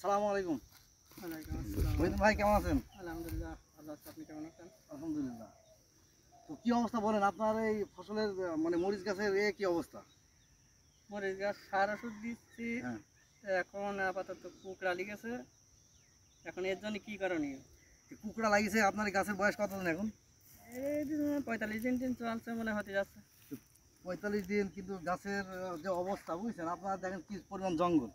আসসালামু আলাইকুম। ওয়ালাইকুম আসসালাম। মহিউদ্দিন ভাই কেমন আছেন? আলহামদুলিল্লাহ ভালো আছি। আপনি কেমন আছেন? আলহামদুলিল্লাহ। তো কি অবস্থা বলেন আপনার এই ফসলের মানে মরিচ গাছের কি অবস্থা? মরিচ গাছ সার ওষুধ দিচ্ছি, হ্যাঁ। এখন আপাতত কুকড়া লেগেছে। এখন এর জন্য কি করণীয়? কুকড়া লাগিয়েছে, আপনার এই গাছের বয়স কতদিন এখন? এই 45 দিন চলছে মনে হতে যাচ্ছে। 45 দিন, কিন্তু গাছের যে অবস্থা বুঝছেন, আপনারা দেখেন কি পরিমাণ জঙ্গল।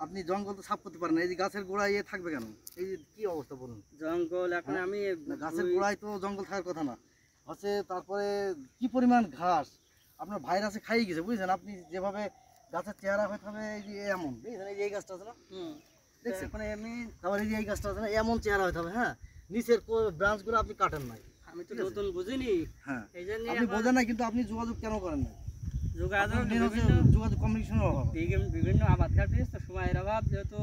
আপনি জঙ্গল তো সাফ করতে পারেন না, এই যে গাছের গোড়ায় থাকবে কেন? এই যে কি অবস্থা বলুন। জঙ্গল এখন আমি না, গাছের গোড়ায় তো জঙ্গল থাকার কথা না হচ্ছে। তারপরে কি পরিমাণ ঘাস আপনার ভাইরাসে খাইয়ে গেছে বুঝছেন। আপনি যেভাবে গাছের চেহারা হয়ে থাকবে এই যে এমন বুঝছেন, এই যে এই গাছটা আছে না, দেখছেন, এখন আমি তারপরে এই যে এই গাছটা আছে না, এমন চেহারা হয়ে থাকবে। হ্যাঁ, নিচের ব্রাঞ্চগুলো আপনি কাটেন নাই। আমি তো নতুন বুঝিনি, হ্যাঁ, এই জন্য আপনি বোঝেন না, কিন্তু আপনি যোগাযোগ কেন করেন না? যোগাযোগ কমিউনিকেশনের অভাব। বিভিন্ন আবাদ ঘাটে তো সময়ের অভাব, যেহেতু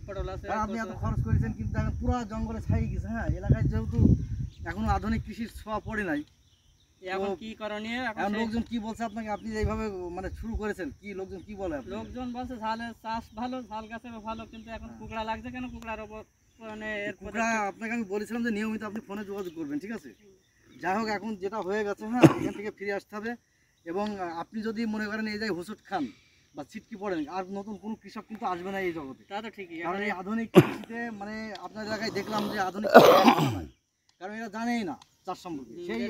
পটল আছে, আপনি এত খরচ করেছেন কিন্তু এখন পুরো জঙ্গলে ছাই গেছে। হ্যাঁ, এলাকায় যেহেতু এখনো আধুনিক কৃষির ছোঁয়া পড়ে নাই, এখন কি করণীয়? এখন লোকজন কি বলছে আপনাকে? আপনি এইভাবে মানে শুরু করেছেন, কি লোকজন কি বলে? লোকজন বলছে ঝালের চাষ ভালো, ঝাল গাছের ভালো, কিন্তু এখন কুকড়া লাগছে কেন? কুকড়ার ওপর মানে কুকড়া আপনাকে আমি বলেছিলাম যে নিয়মিত আপনি ফোনে যোগাযোগ করবেন, ঠিক আছে? যাই হোক, এখন যেটা হয়ে গেছে, হ্যাঁ, এখান থেকে ফিরে আসতে হবে। এবং আপনি যদি মনে করেন এই জায়গায় হোঁচট খান বা ছিটকি পড়েন, আর নতুন কোনো কৃষক কিন্তু আসবে না এই জগতে। তা তো ঠিকই, কারণ এই আধুনিক কৃষিতে মানে আপনার এলাকায় দেখলাম যে আধুনিক কৃষি নাই, কারণ এরা জানেই না চাষ সম্পর্কে। সেই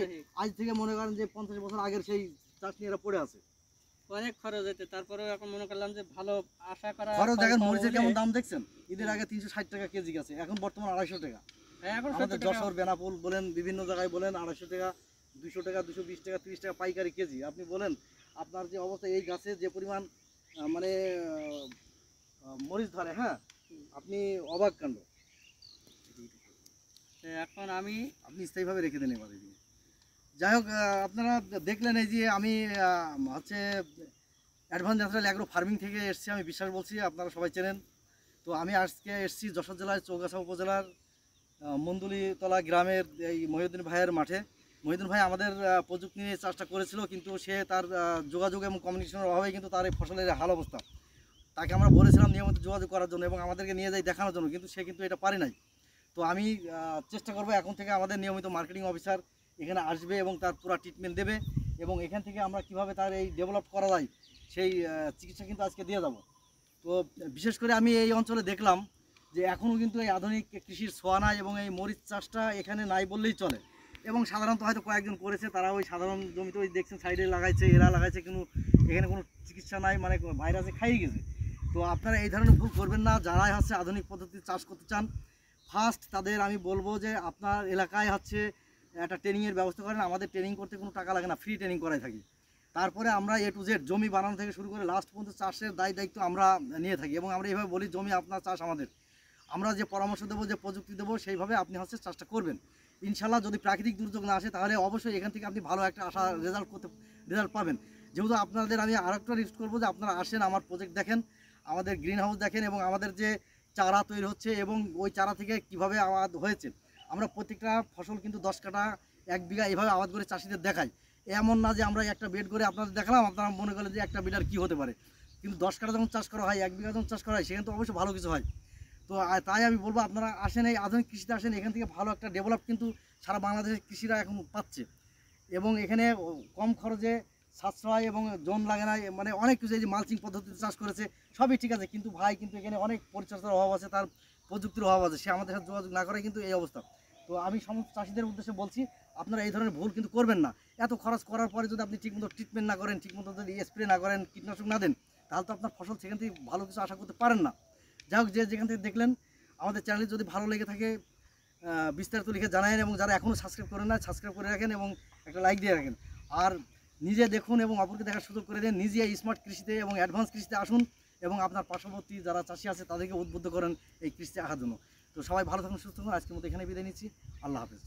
আজ থেকে মনে করেন যে 50 বছর আগের সেই চাষ নিয়ে এরা পড়ে আছে। অনেক খরচ হইতে, তারপরেও এখন মনে করলাম যে ভালো আশা করা। খরচ দেখেন, মরিচের কেমন দাম দেখছেন। ঈদের আগে 360 টাকা কেজি গেছে, এখন বর্তমান 250 টাকা। এখন আমাদের যশোর, বেনাপোল বলেন, বিভিন্ন জায়গায় বলেন 250 টাকা, 200 টাকা, 220 টাকা, 30 টাকা পাইকারি কেজি। আপনি বলেন আপনার যে অবস্থা, এই গাছে যে পরিমাণ মানে মরিচ ধরে, হ্যাঁ, আপনি অবাক কাণ্ড। এখন আপনি স্থায়ীভাবে রেখে দেন এবার। যাই হোক, আপনারা দেখলেন এই যে আমি হচ্ছে অ্যাডভান্স ন্যাচারাল অ্যাগ্রো ফার্মিং থেকে এসেছি, আমি বিশ্বাস বলছি, আপনারা সবাই চেনেন। তো আমি আজকে এসেছি যশোর জেলার চৌগাছা উপজেলার মন্দুলিতলা গ্রামের এই মহিউদ্দিন ভাইয়ের মাঠে। মহিউদ্দিন ভাই আমাদের প্রযুক্তি নিয়ে চাষটা করেছিল, কিন্তু সে তার যোগাযোগ এবং কমিউনিকেশনের অভাবে কিন্তু তার এই ফসলের হাল অবস্থা। তাকে আমরা বলেছিলাম নিয়মিত যোগাযোগ করার জন্য এবং আমাদেরকে নিয়ে যাই দেখানোর জন্য, কিন্তু সে কিন্তু এটা পারে নাই। তো আমি চেষ্টা করবো, এখন থেকে আমাদের নিয়মিত মার্কেটিং অফিসার এখানে আসবে এবং তার পুরো ট্রিটমেন্ট দেবে, এবং এখান থেকে আমরা কিভাবে তার এই ডেভেলপ করা যায় সেই চিকিৎসা কিন্তু আজকে দিয়ে যাব। তো বিশেষ করে আমি এই অঞ্চলে দেখলাম যে এখনও কিন্তু এই আধুনিক কৃষির ছোঁয়া নাই, এবং এই মরিচ চাষটা এখানে নাই বললেই চলে। এবং সাধারণত হয়তো কয়েকজন করেছে, তারা ওই সাধারণ জমিতে ওই দেখছেন সাইডে লাগাইছে, এরা লাগাইছে, কিন্তু এখানে কোনো চিকিৎসা নাই, মানে ভাইরাসে খাইয়ে গেছে। তো আপনারা এই ধরনের ভুল করবেন না। যারাই হচ্ছে আধুনিক পদ্ধতিতে চাষ করতে চান, ফার্স্ট তাদের আমি বলবো যে আপনার এলাকায় হচ্ছে একটা ট্রেনিংয়ের ব্যবস্থা করেন। আমাদের ট্রেনিং করতে কোনো টাকা লাগে না, ফ্রি ট্রেনিং করাই থাকি। তারপরে আমরা A to Z জমি বানানো থেকে শুরু করে লাস্ট পর্যন্ত চাষের দায়িত্ব আমরা নিয়ে থাকি, এবং আমরা এইভাবে বলি জমি আপনার, চাষ আমাদের। আমরা যে পরামর্শ দেবো, যে প্রযুক্তি দেবো, সেইভাবে আপনি হচ্ছে চাষটা করবেন। ইনশাল্লাহ যদি প্রাকৃতিক দুর্যোগ না আসে, তাহলে অবশ্যই এখান থেকে আপনি ভালো একটা রেজাল্ট পাবেন। যেহেতু আপনাদের আমি আরেকটা রিকোয়েস্ট করবো যে আপনারা আসেন, আমার প্রজেক্ট দেখেন, আমাদের গ্রিন হাউস দেখেন, এবং আমাদের যে চারা তৈরি হচ্ছে এবং ওই চারা থেকে কিভাবে আবাদ হয়েছে। আমরা প্রত্যেকটা ফসল কিন্তু 10 কাঠা 1 বিঘা এভাবে আবাদ করে চাষিদের দেখাই। এমন না যে আমরা একটা বেড করে আপনাদের দেখালাম, আপনারা মনে করেন যে একটা বিডার কী হতে পারে। কিন্তু 10 কাঠা যখন চাষ করা হয়, 1 বিঘা যখন চাষ করা হয়, সেখানে তো অবশ্যই ভালো কিছু হয়। তো তাই আমি বলবো আপনারা আসেন, এই আধুনিক কৃষিতে আসেন, এখান থেকে ভালো একটা ডেভেলপ কিন্তু সারা বাংলাদেশের কৃষিরা এখন পাচ্ছে। এবং এখানে কম খরচে সাশ্রয় এবং জোন লাগে না, মানে অনেক কিছু। এই যে মালচিং পদ্ধতিতে চাষ করেছে, সবই ঠিক আছে, কিন্তু ভাই কিন্তু এখানে অনেক পরিচর্যার অভাব আছে, তার প্রযুক্তির অভাব আছে, সে আমাদের সাথে যোগাযোগ না করে কিন্তু এই অবস্থা। তো আমি সমস্ত চাষিদের উদ্দেশ্যে বলছি, আপনারা এই ধরনের ভুল কিন্তু করবেন না। এত খরচ করার পরে যদি আপনি ঠিকমতো ট্রিটমেন্ট না করেন, ঠিকমতো যদি স্প্রে না করেন, কীটনাশক না দেন, তাহলে তো আপনার ফসল সেখান থেকে ভালো কিছু আশা করতে পারেন না। যাই হোক, যে যেখান থেকে দেখলেন, আমাদের চ্যানেল যদি ভালো লেগে থাকে বিস্তারিত লিখে জানায়েন, এবং যারা এখনও সাবস্ক্রাইব করেন না, সাবস্ক্রাইব করে রাখেন এবং একটা লাইক দিয়ে রাখেন। আর নিজে দেখুন এবং অপরকে দেখার সুযোগ করে দেন। নিজে এই স্মার্ট কৃষিতে এবং অ্যাডভান্স কৃষিতে আসুন, এবং আপনার পার্শ্ববর্তী যারা চাষি আছে তাদেরকে উদ্বুদ্ধ করেন এই কৃষিতে আসার জন্য। তো সবাই ভালো থাকুন, সুস্থ থাকুন। আজকের মতো এখানে বিদায় নিচ্ছি। আল্লাহ হাফেজ।